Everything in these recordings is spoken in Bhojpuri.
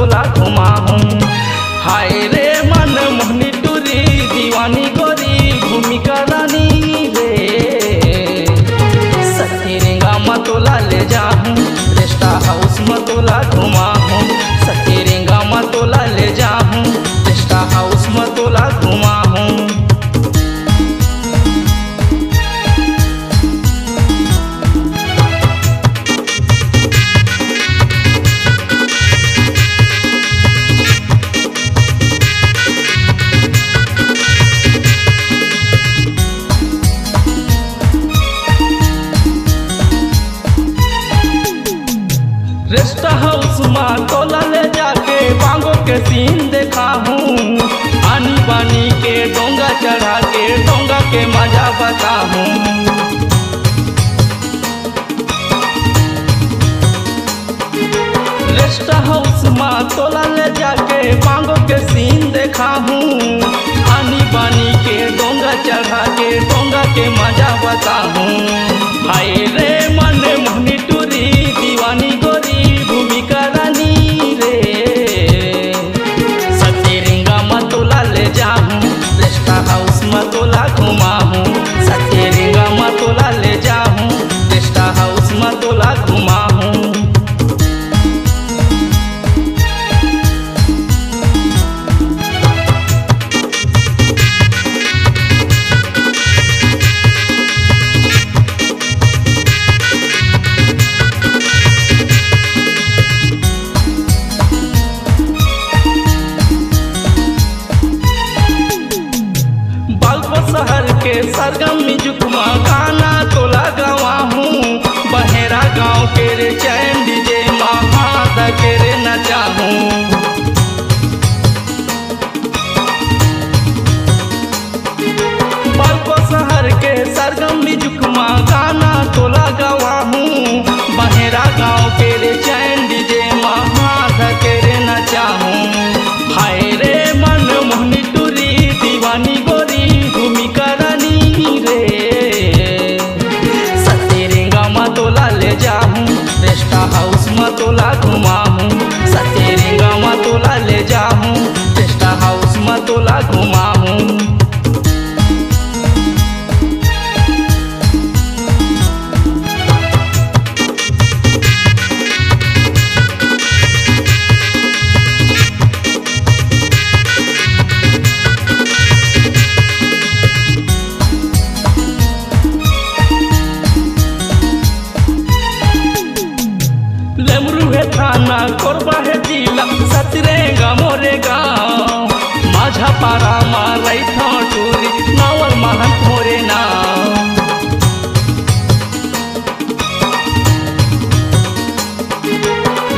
तोला घुमाहूँ। हाय रे मन मोहनी टूरी दीवानी गोरी भूमिका रानी रे, सतेरेंगा में तोला ले जाऊँ, रेस्ट हाउस में तोला घुमाहूँ। सतेरेंगा में तोला ले जाऊँ, रेस्ट हाउस में तोला घुमाहूँ। रेस्ट हाउस में तोला ले जाके बांगो के सीन देखा हूँ। आनी बानी के डोंगा चढ़ा के डोंगा के मजा बता हूँ। रेस्ट हाउस में तोला ले जाके बांगो के सीन देखा हूँ। आनी बानी के डोंगा चढ़ा के डोंगा के मजा बता हूँ। हाय रे मन मोहनी टूरी दीवानी गोरी भूमिका रानी रे, सतेरेंगा में तोला ले जाऊँ, रेस्ट हाउस में तोला घुमाहूँ। सतेरेंगा में तोला ले जाऊँ, रेस्ट हाउस में तोला घुमाहूँ। शहर के सरगम जुकमा गाना तोला गवा हूँ। बहेरा गाँव के रे चैन डीजे महादा के रे नचा हूँ। बालको शहर के सरगम जुकमा गाना तोला गवा हूँ। बहेरा गाँव के रे चैन डीजे महादा के रे नचा हूँ। हाय रे मन मोहनी टूरी दीवानी गोरी भूमिका रानी रे, सतेरेंगा में तोला ले जाऊँ, रेस्ट हाउस में तोला घुमाहूँ। सतेरेंगा में तोला ले जाऊँ, रेस्ट हाउस में तोला घुमाहूँ। लेमरू है थाना कोरबा है जिला सतेरेंगा मोरे गाँव। माझा पारा मारई था टूरी नावल महंत मोरे नाव।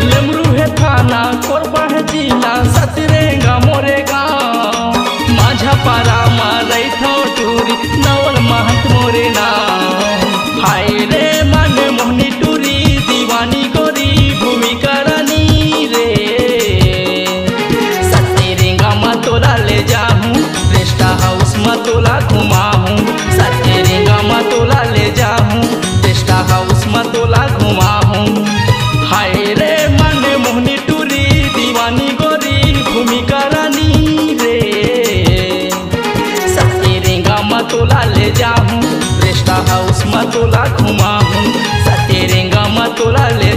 लेमरू है थाना कोरबा है जिला सतेरेंगा मोरे गाँव। माझा पारा मारई था टूरी नावल महंत मोरे नाव। हाय रे मन मोहनी टूरी दीवानी गोरी भूमिका रानी रे, सतेरेंगा में तोला ले जाऊँ, रेस्ट हाउस में तोला घुमाहूँ। सतेरेंगा में तोला ले जाऊँ, रेस्ट हाउस में तोला घुमाहूँ। हाय रे मन मोहनी टूरी दीवानी गोरी भूमिका रानी रे, सतेरेंगा में तोला ले जाऊँ, रेस्ट हाउस में तोला घुमाहूँ। सतेरेंगा में तोला ले